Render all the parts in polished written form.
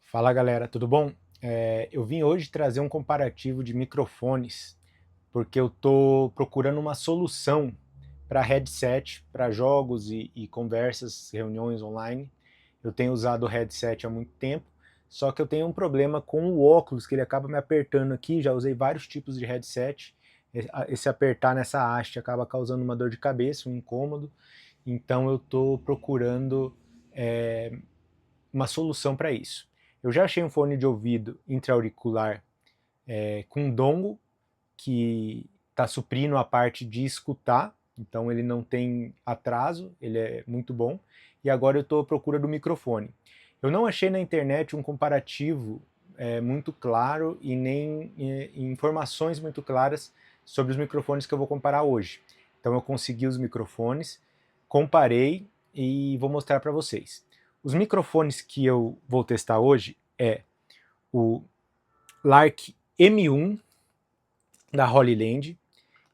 Fala galera, tudo bom? Eu vim hoje trazer um comparativo de microfones, porque eu estou procurando uma solução para headset, para jogos e conversas, reuniões online. Eu tenho usado o headset há muito tempo, só que eu tenho um problema com o óculos, que ele acaba me apertando aqui. Já usei vários tipos de headset. Esse apertar nessa haste acaba causando uma dor de cabeça, um incômodo. Então eu estou procurando é, uma solução para isso. Eu já achei um fone de ouvido intra-auricular com dongle, que está suprindo a parte de escutar, então ele não tem atraso, ele é muito bom. E agora eu estou à procura do microfone. Eu não achei na internet um comparativo muito claro e nem informações muito claras sobre os microfones que eu vou comparar hoje. Então eu consegui os microfones, comparei e vou mostrar para vocês. Os microfones que eu vou testar hoje é o Lark M1 da Holyland,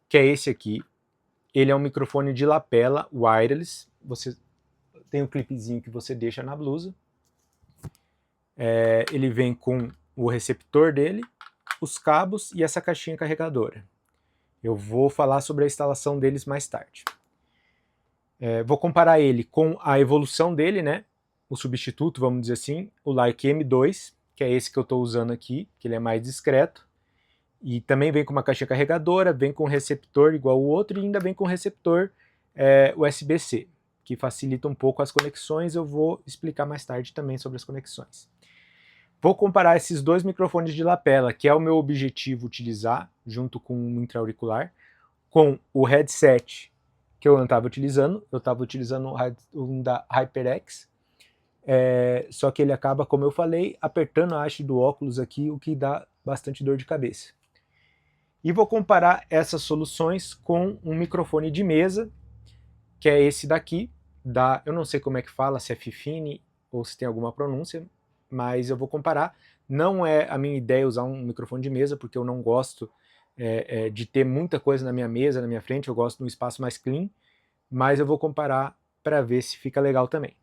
que é esse aqui. Ele é um microfone de lapela wireless. Você tem um clipezinho que você deixa na blusa. Ele vem com o receptor dele, os cabos e essa caixinha carregadora. Eu vou falar sobre a instalação deles mais tarde. Vou comparar ele com a evolução dele, né? O substituto, vamos dizer assim, o Lark M2, que é esse que eu estou usando aqui, que ele é mais discreto. E também vem com uma caixa carregadora, vem com receptor igual o outro e ainda vem com receptor USB-C, que facilita um pouco as conexões. Eu vou explicar mais tarde também sobre as conexões. Vou comparar esses dois microfones de lapela, que é o meu objetivo utilizar, junto com um intra-auricular, com o headset que eu não estava utilizando. Eu estava utilizando um da HyperX, só que ele acaba, como eu falei, apertando a haste do óculos aqui, o que dá bastante dor de cabeça. E vou comparar essas soluções com um microfone de mesa, que é esse daqui, eu não sei como é que fala, se é Fifine ou se tem alguma pronúncia, mas eu vou comparar. Não é a minha ideia usar um microfone de mesa, porque eu não gosto de ter muita coisa na minha mesa, na minha frente. Eu gosto de um espaço mais clean, mas eu vou comparar para ver se fica legal também.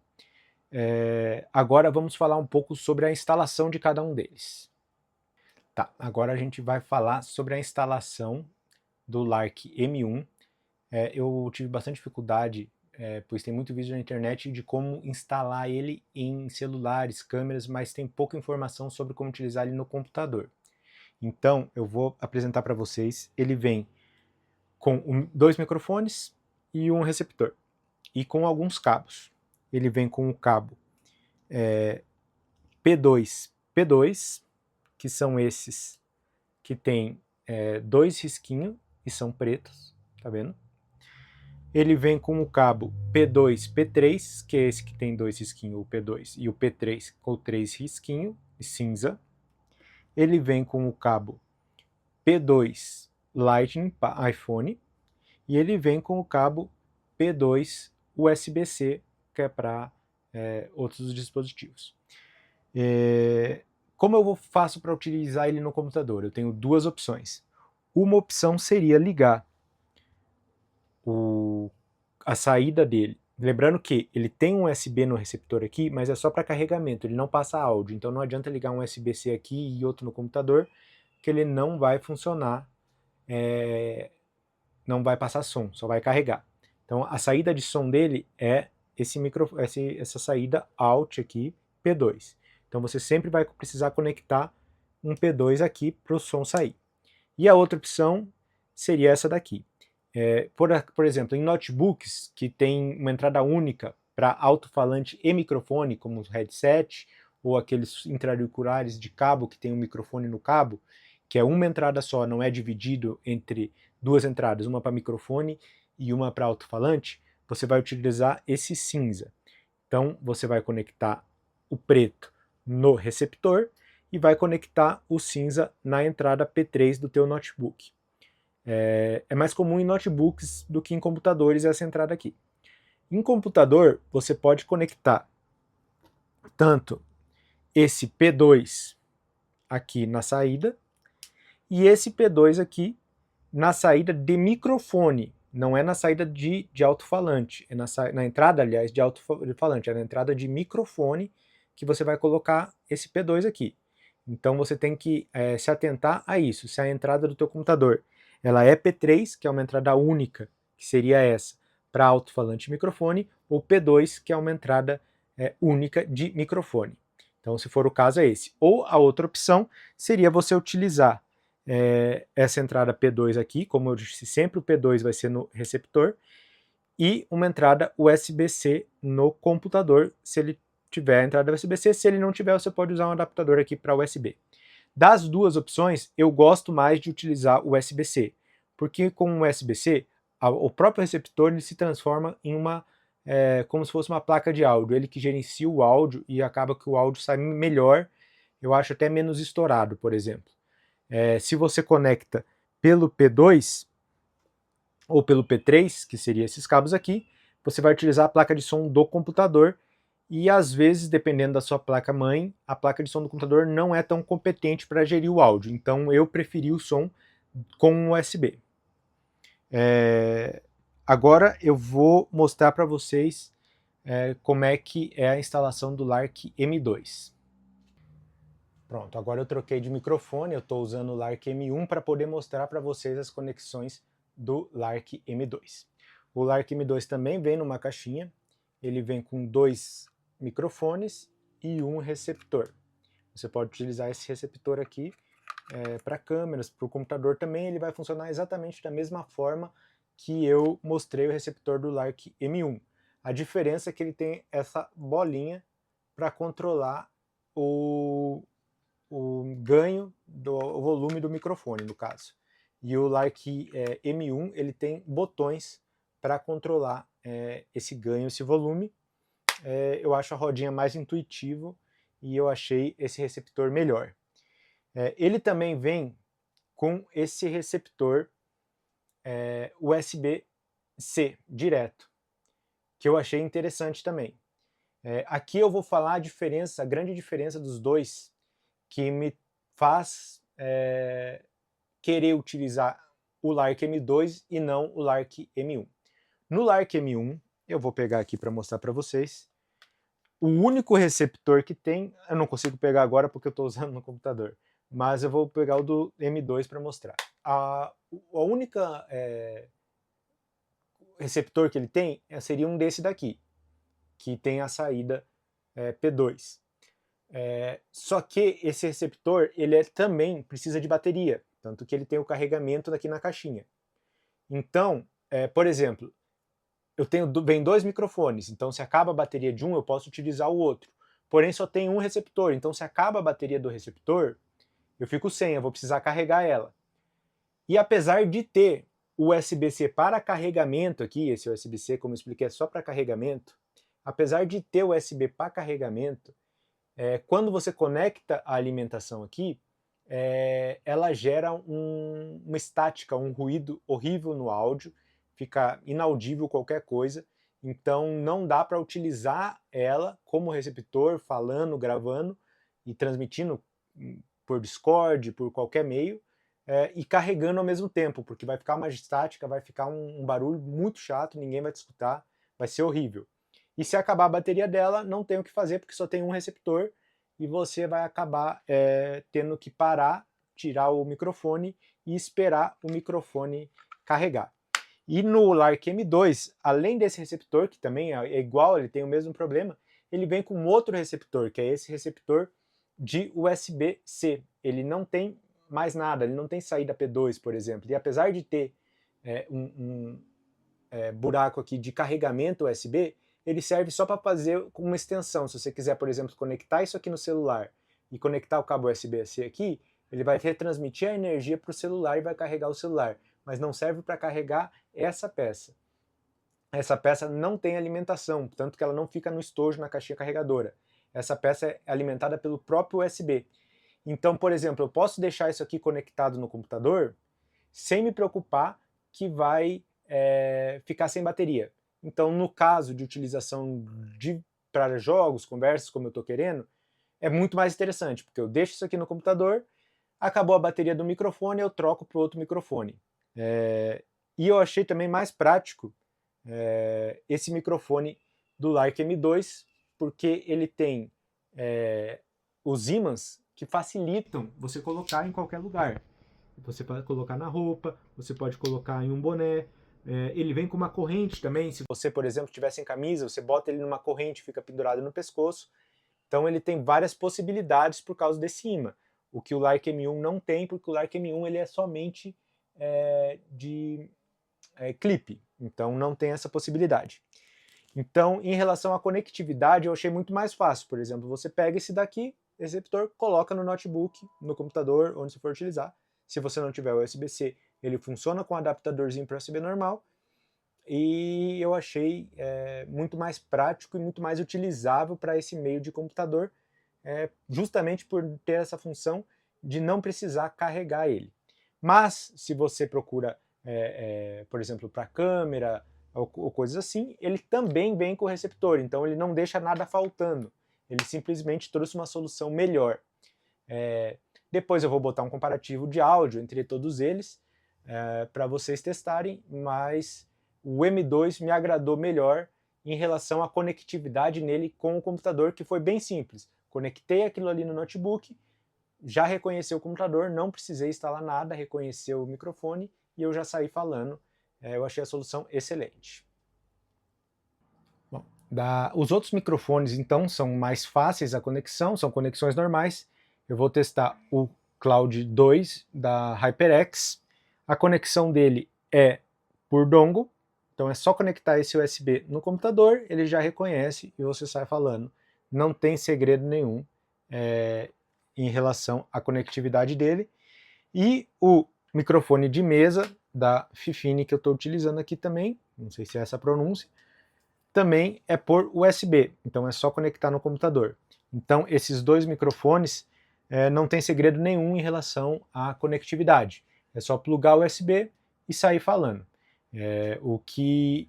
Agora vamos falar um pouco sobre a instalação de cada um deles. Tá, agora a gente vai falar sobre a instalação do Lark M1. Eu tive bastante dificuldade, pois tem muito vídeo na internet de como instalar ele em celulares, câmeras, mas tem pouca informação sobre como utilizar ele no computador. Então eu vou apresentar para vocês. Ele vem com dois microfones e um receptor, e com alguns cabos. Ele vem com o cabo P2, que são esses que tem dois risquinhos e são pretos, tá vendo? Ele vem com o cabo P2, P3, que é esse que tem dois risquinhos, o P2, e o P3 com três risquinhos, cinza. Ele vem com o cabo P2 Lightning para iPhone, e ele vem com o cabo P2 USB-C, que é para outros dispositivos. Como eu faço para utilizar ele no computador? Eu tenho duas opções. Uma opção seria ligar a saída dele. Lembrando que ele tem um USB no receptor aqui, mas é só para carregamento, ele não passa áudio. Então não adianta ligar um USB-C aqui e outro no computador, que ele não vai funcionar, não vai passar som, só vai carregar. Então a saída de som dele é essa saída out aqui, P2. Então você sempre vai precisar conectar um P2 aqui para o som sair. E a outra opção seria essa daqui. Por exemplo, em notebooks que tem uma entrada única para alto-falante e microfone, como o headset, ou aqueles intra-auriculares de cabo que tem um microfone no cabo, que é uma entrada só, não é dividido entre duas entradas, uma para microfone e uma para alto-falante, você vai utilizar esse cinza. Então você vai conectar o preto no receptor e vai conectar o cinza na entrada P3 do teu notebook. É mais comum em notebooks do que em computadores essa entrada aqui. Em computador, você pode conectar tanto esse P2 aqui na saída e esse P2 aqui na saída de microfone. Não é na saída de alto-falante, é na entrada, aliás, de alto-falante, é na entrada de microfone que você vai colocar esse P2 aqui. Então você tem que se atentar a isso, se a entrada do teu computador ela é P3, que é uma entrada única, que seria essa, para alto-falante e microfone, ou P2, que é uma entrada única de microfone. Então, se for o caso, é esse. Ou a outra opção seria você utilizar essa entrada P2 aqui, como eu disse, sempre o P2 vai ser no receptor, e uma entrada USB-C no computador, se ele tiver a entrada USB-C. Se ele não tiver, você pode usar um adaptador aqui para USB. Das duas opções, eu gosto mais de utilizar o USB-C, porque com o USB-C, o próprio receptor ele se transforma em como se fosse uma placa de áudio, ele que gerencia o áudio e acaba que o áudio sai melhor, eu acho até menos estourado, por exemplo. Se você conecta pelo P2 ou pelo P3, que seriam esses cabos aqui, você vai utilizar a placa de som do computador e às vezes, dependendo da sua placa-mãe, a placa de som do computador não é tão competente para gerir o áudio, então eu preferi o som com USB. Agora eu vou mostrar para vocês como é que é a instalação do Lark M2. Pronto, agora eu troquei de microfone, eu estou usando o Lark M1 para poder mostrar para vocês as conexões do Lark M2. O Lark M2 também vem numa caixinha, ele vem com 2 microfones e um receptor. Você pode utilizar esse receptor aqui para câmeras, para o computador também, ele vai funcionar exatamente da mesma forma que eu mostrei o receptor do Lark M1. A diferença é que ele tem essa bolinha para controlar o ganho do volume do microfone, no caso. E o Lark M1 ele tem botões para controlar esse ganho, esse volume. Eu acho a rodinha mais intuitivo e eu achei esse receptor melhor. Ele também vem com esse receptor USB-C direto, que eu achei interessante também. Aqui eu vou falar a grande diferença dos dois, que me faz querer utilizar o Lark M2 e não o Lark M1. No Lark M1, eu vou pegar aqui para mostrar para vocês, o único receptor que tem, eu não consigo pegar agora porque eu estou usando no computador, mas eu vou pegar o do M2 para mostrar. A única receptor que ele tem seria um desse daqui, que tem a saída P2. Só que esse receptor ele também precisa de bateria, tanto que ele tem o carregamento aqui na caixinha. Então, por exemplo, vem 2 microfones, então se acaba a bateria de um, eu posso utilizar o outro. Porém, só tem um receptor, então se acaba a bateria do receptor, eu fico sem, eu vou precisar carregar ela. E apesar de ter o USB-C para carregamento aqui, esse USB-C, como eu expliquei, é só para carregamento, apesar de ter o USB para carregamento, quando você conecta a alimentação aqui, ela gera uma estática, um ruído horrível no áudio, fica inaudível qualquer coisa, então não dá para utilizar ela como receptor, falando, gravando e transmitindo por Discord, por qualquer meio, e carregando ao mesmo tempo, porque vai ficar uma estática, vai ficar um barulho muito chato, ninguém vai te escutar, vai ser horrível. E se acabar a bateria dela, não tem o que fazer, porque só tem um receptor, e você vai acabar tendo que parar, tirar o microfone e esperar o microfone carregar. E no Lark M2, além desse receptor, que também é igual, ele tem o mesmo problema, ele vem com outro receptor, que é esse receptor de USB-C. Ele não tem mais nada, ele não tem saída P2, por exemplo. E apesar de ter buraco aqui de carregamento USB, ele serve só para fazer uma extensão. Se você quiser, por exemplo, conectar isso aqui no celular e conectar o cabo USB-C aqui, ele vai retransmitir a energia para o celular e vai carregar o celular, mas não serve para carregar essa peça. Essa peça não tem alimentação, tanto que ela não fica no estojo na caixinha carregadora. Essa peça é alimentada pelo próprio USB. Então, por exemplo, eu posso deixar isso aqui conectado no computador sem me preocupar que vai ficar sem bateria. Então, no caso de utilização para jogos, conversas, como eu estou querendo, é muito mais interessante, porque eu deixo isso aqui no computador, acabou a bateria do microfone, eu troco para o outro microfone. E eu achei também mais prático esse microfone do Lark M2, porque ele tem os ímãs que facilitam você colocar em qualquer lugar. Você pode colocar na roupa, você pode colocar em um boné. Ele vem com uma corrente também. Se você, por exemplo, estiver sem camisa, você bota ele numa corrente, fica pendurado no pescoço. Então ele tem várias possibilidades por causa desse imã. O que o Lark M1 não tem, porque o Lark M1 ele é somente de clipe. Então não tem essa possibilidade. Então, em relação à conectividade, eu achei muito mais fácil. Por exemplo, você pega esse daqui, receptor, coloca no notebook, no computador, onde você for utilizar. Se você não tiver USB-C, ele funciona com um adaptadorzinho para USB normal. E eu achei muito mais prático e muito mais utilizável para esse meio de computador, justamente por ter essa função de não precisar carregar ele. Mas, se você procura, por exemplo, para câmera ou coisas assim, ele também vem com o receptor, então ele não deixa nada faltando. Ele simplesmente trouxe uma solução melhor. Depois eu vou botar um comparativo de áudio entre todos eles, para vocês testarem, mas o M2 me agradou melhor em relação à conectividade nele com o computador, que foi bem simples. Conectei aquilo ali no notebook, já reconheceu o computador, não precisei instalar nada, reconheceu o microfone e eu já saí falando. Eu achei a solução excelente. Bom, os outros microfones, então, são mais fáceis a conexão, são conexões normais. Eu vou testar o Cloud 2 da HyperX. A conexão dele é por dongle, então é só conectar esse USB no computador, ele já reconhece e você sai falando. Não tem segredo nenhum em relação à conectividade dele. E o microfone de mesa da Fifine que eu estou utilizando aqui também, não sei se é essa a pronúncia, também é por USB, então é só conectar no computador. Então esses dois microfones não tem segredo nenhum em relação à conectividade. É só plugar o USB e sair falando. O que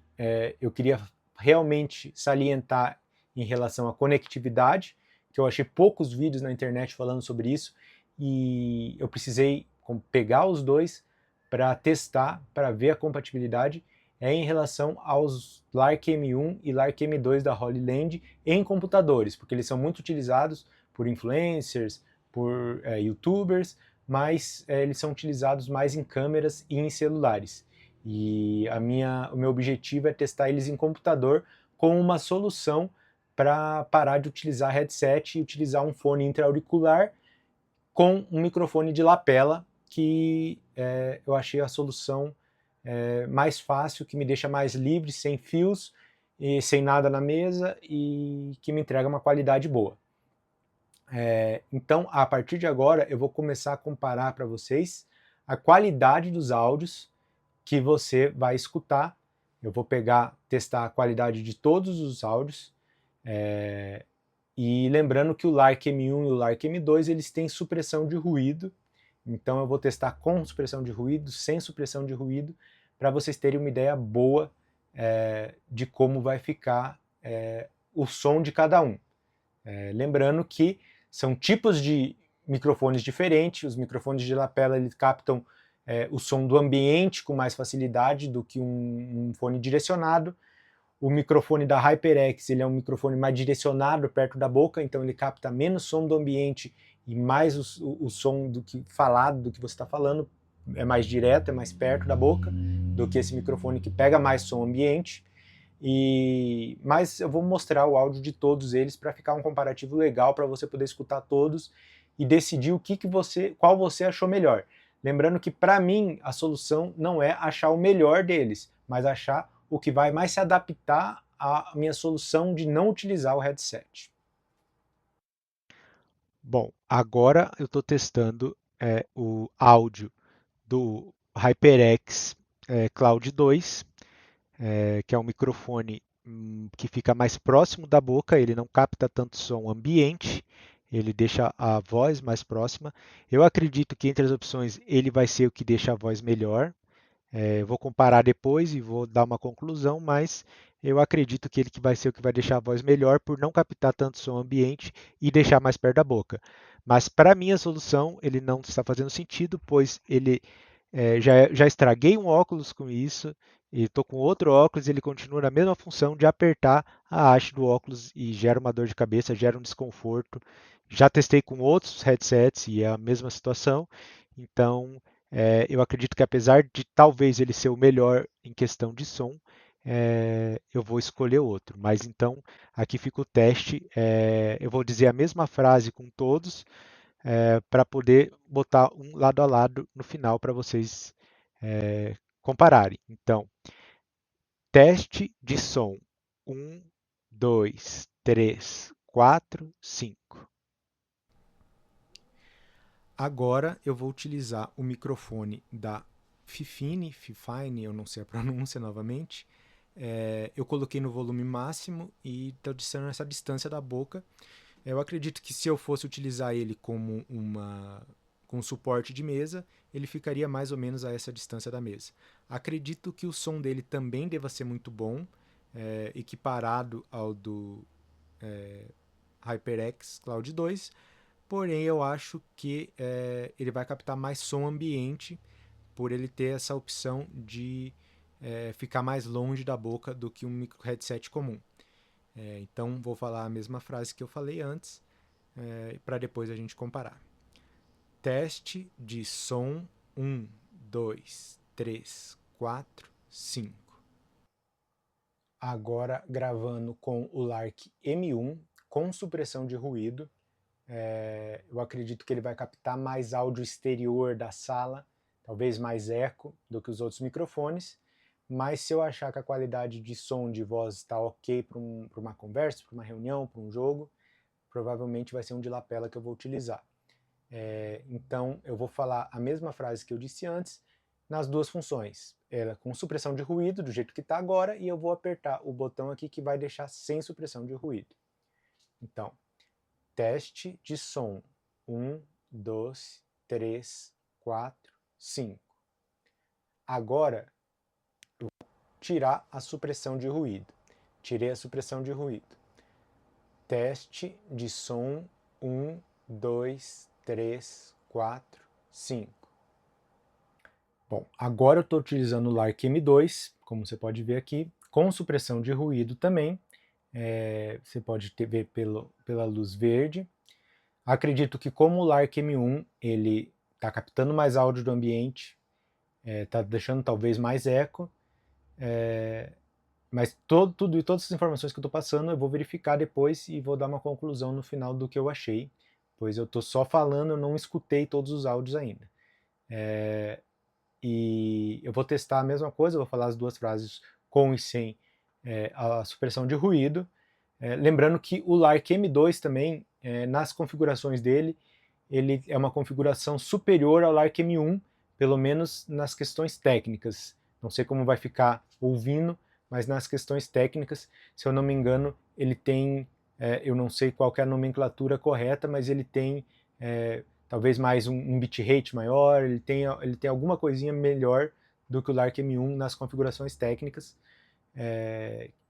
eu queria realmente salientar em relação à conectividade, que eu achei poucos vídeos na internet falando sobre isso, e eu precisei pegar os dois para testar, para ver a compatibilidade, em relação aos Lark M1 e Lark M2 da Holy Land em computadores, porque eles são muito utilizados por influencers, por youtubers, mas eles são utilizados mais em câmeras e em celulares. E o meu objetivo é testar eles em computador com uma solução para parar de utilizar headset e utilizar um fone intra-auricular com um microfone de lapela, que eu achei a solução mais fácil, que me deixa mais livre, sem fios, e sem nada na mesa e que me entrega uma qualidade boa. Então, a partir de agora, eu vou começar a comparar para vocês a qualidade dos áudios que você vai escutar. Eu vou testar a qualidade de todos os áudios. E lembrando que o Lark M1 e o Lark M2 eles têm supressão de ruído. Então eu vou testar com supressão de ruído, sem supressão de ruído, para vocês terem uma ideia boa de como vai ficar o som de cada um. Lembrando que são tipos de microfones diferentes. Os microfones de lapela eles captam o som do ambiente com mais facilidade do que um fone direcionado. O microfone da HyperX ele é um microfone mais direcionado perto da boca, então ele capta menos som do ambiente e mais o som do que falado, do que você está falando, é mais direto, é mais perto da boca, do que esse microfone que pega mais som ambiente. Mas eu vou mostrar o áudio de todos eles para ficar um comparativo legal para você poder escutar todos e decidir qual você achou melhor. Lembrando que para mim a solução não é achar o melhor deles, mas achar o que vai mais se adaptar à minha solução de não utilizar o headset. Bom, agora eu estou testando o áudio do HyperX Cloud 2, que é um microfone que fica mais próximo da boca, ele não capta tanto som ambiente, ele deixa a voz mais próxima. Eu acredito que entre as opções ele vai ser o que deixa a voz melhor. Eu vou comparar depois e vou dar uma conclusão, mas eu acredito que ele que vai ser o que vai deixar a voz melhor por não captar tanto som ambiente e deixar mais perto da boca. Mas para mim a solução ele não está fazendo sentido, pois ele já estraguei um óculos com isso e estou com outro óculos e ele continua na mesma função de apertar a haste do óculos e gera uma dor de cabeça, gera um desconforto. Já testei com outros headsets e é a mesma situação. Então, eu acredito que apesar de talvez ele ser o melhor em questão de som, eu vou escolher outro. Mas então, aqui fica o teste. Eu vou dizer a mesma frase com todos, para poder botar um lado a lado no final para vocês compararem. Então, teste de som. 1, 2, 3, 4, 5. Agora eu vou utilizar o microfone da Fifine, eu não sei a pronúncia novamente. Eu coloquei no volume máximo e estou distando essa distância da boca. Eu acredito que se eu fosse utilizar ele como com suporte de mesa, ele ficaria mais ou menos a essa distância da mesa. Acredito que o som dele também deva ser muito bom, equiparado ao do HyperX Cloud 2, porém eu acho que ele vai captar mais som ambiente por ele ter essa opção de ficar mais longe da boca do que um micro headset comum. Então vou falar a mesma frase que eu falei antes, para depois a gente comparar. Teste de som 1, 2, 3, 4, 5. Agora gravando com o Lark M1 com supressão de ruído. Eu acredito que ele vai captar mais áudio exterior da sala, talvez mais eco do que os outros microfones, mas se eu achar que a qualidade de som de voz está ok para uma conversa, para uma reunião, para um jogo, provavelmente vai ser um de lapela que eu vou utilizar. Então eu vou falar a mesma frase que eu disse antes nas duas funções. Ela com supressão de ruído, do jeito que está agora, e eu vou apertar o botão aqui que vai deixar sem supressão de ruído. Então, teste de som 1, 2, 3, 4, 5. Agora, eu vou tirar a supressão de ruído. Tirei a supressão de ruído. Teste de som 1, 2, 3, 4, 5. Bom, agora eu estou utilizando o Lark M2, como você pode ver aqui, com supressão de ruído também. Você pode ver pela luz verde. Acredito que como o Lark M1 ele está captando mais áudio do ambiente, está deixando talvez mais eco, mas tudo e todas as informações que eu estou passando eu vou verificar depois e vou dar uma conclusão no final do que eu achei, pois eu estou só falando, eu não escutei todos os áudios ainda. E eu vou testar a mesma coisa, eu vou falar as duas frases com e sem a supressão de ruído. Lembrando que o Lark M2 também, nas configurações dele, ele é uma configuração superior ao Lark M1, pelo menos nas questões técnicas. Não sei como vai ficar ouvindo, mas nas questões técnicas, se eu não me engano, ele tem, eu não sei qual é a nomenclatura correta, mas ele tem talvez mais um bitrate maior, ele tem alguma coisinha melhor do que o Lark M1 nas configurações técnicas,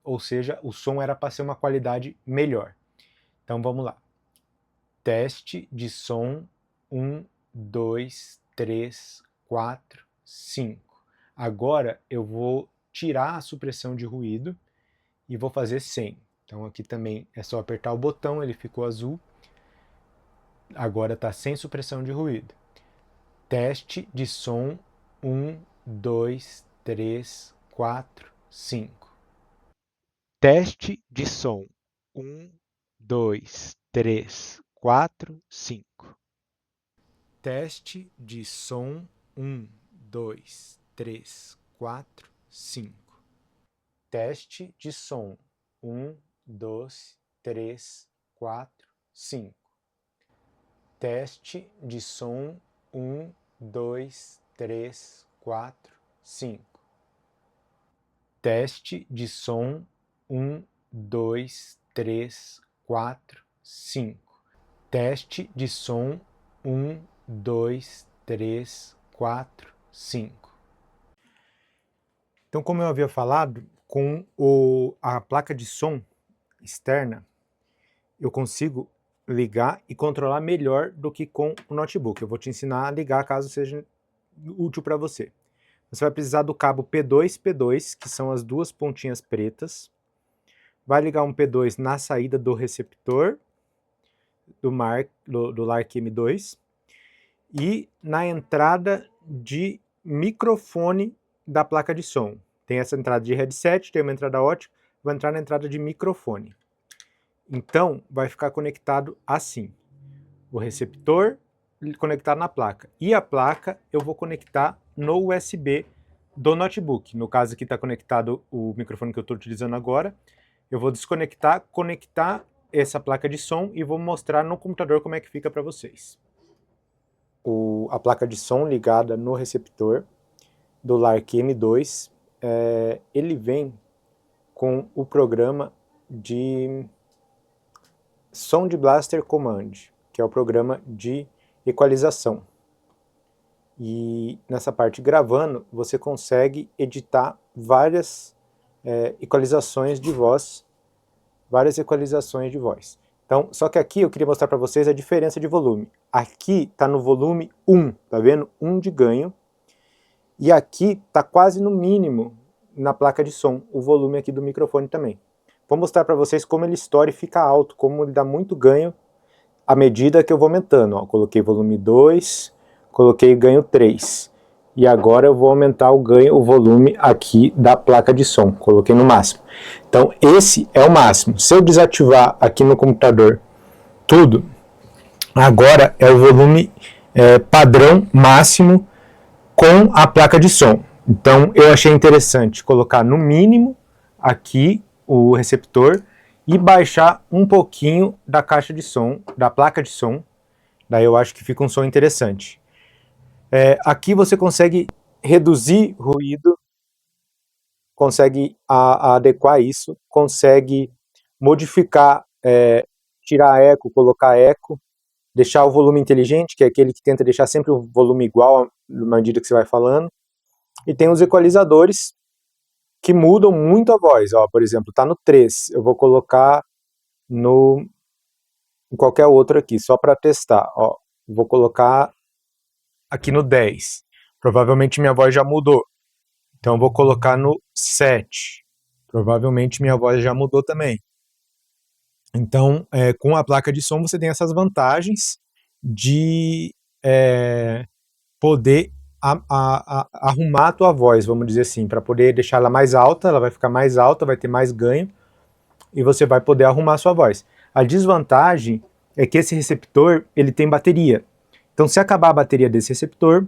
ou seja, o som era para ser uma qualidade melhor. Então vamos lá. Teste de som 1, 2, 3, 4, 5. Agora eu vou tirar a supressão de ruído e vou fazer sem. Então aqui também é só apertar o botão, ele ficou azul. Agora está sem supressão de ruído. Teste de som 1, 2, 3, 4, 5. Teste de som. 1, 2, 3, 4, 5. Teste de som 1, 2, 3, 4, 5. Teste de som 1, 2, 3, 4, 5. Teste de som 1, 2, 3, 4, 5. Teste de som 1, 2, 3, 4, 5. Teste de som 1, 2, 3, 4, 5. Então, como eu havia falado, com a placa de som externa, eu consigo ligar e controlar melhor do que com o notebook. Eu vou te ensinar a ligar caso seja útil para você. Você vai precisar do cabo P2 P2, que são as duas pontinhas pretas. Vai ligar um P2 na saída do receptor do LARC M2 e na entrada de microfone da placa de som. Tem essa entrada de headset, tem uma entrada ótica, vai entrar na entrada de microfone. Então, vai ficar conectado assim. O receptor conectado na placa. E a placa eu vou conectar no USB do notebook. No caso aqui está conectado o microfone que eu estou utilizando agora. Eu vou desconectar, conectar essa placa de som e vou mostrar no computador como é que fica para vocês. A placa de som ligada no receptor do LARC M2, ele vem com o programa de Sound Blaster Command, que é o programa de equalização. E nessa parte gravando, você consegue editar várias equalizações de voz, Então, só que aqui eu queria mostrar para vocês a diferença de volume. Aqui está no volume 1, tá vendo? 1 de ganho. E aqui está quase no mínimo na placa de som, o volume aqui do microfone também. Vou mostrar para vocês como ele estoura e fica alto, como ele dá muito ganho à medida que eu vou aumentando. Ó, coloquei volume 2, coloquei ganho 3. E agora eu vou aumentar o volume aqui da placa de som. Coloquei no máximo. Então esse é o máximo. Se eu desativar aqui no computador tudo, agora é o volume padrão máximo com a placa de som. Então eu achei interessante colocar no mínimo aqui o receptor e baixar um pouquinho da caixa de som, da placa de som. Daí eu acho que fica um som interessante. Aqui você consegue reduzir ruído, consegue adequar isso, consegue modificar, tirar eco, colocar eco, deixar o volume inteligente, que é aquele que tenta deixar sempre o volume igual à medida que você vai falando. E tem os equalizadores que mudam muito a voz. Ó, por exemplo, está no 3, eu vou colocar em qualquer outro aqui, só para testar. Ó, vou colocar aqui no 10. Provavelmente minha voz já mudou. Então eu vou colocar no 7. Provavelmente minha voz já mudou também. Então, com a placa de som você tem essas vantagens de poder arrumar a tua voz, vamos dizer assim, para poder deixar ela mais alta, ela vai ficar mais alta, vai ter mais ganho, e você vai poder arrumar a sua voz. A desvantagem é que esse receptor, ele tem bateria. Então, se acabar a bateria desse receptor,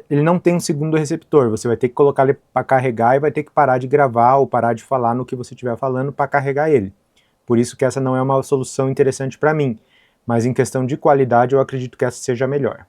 ele não tem um segundo receptor, você vai ter que colocar ele para carregar e vai ter que parar de gravar ou parar de falar no que você estiver falando para carregar ele. Por isso que essa não é uma solução interessante para mim, mas em questão de qualidade eu acredito que essa seja melhor.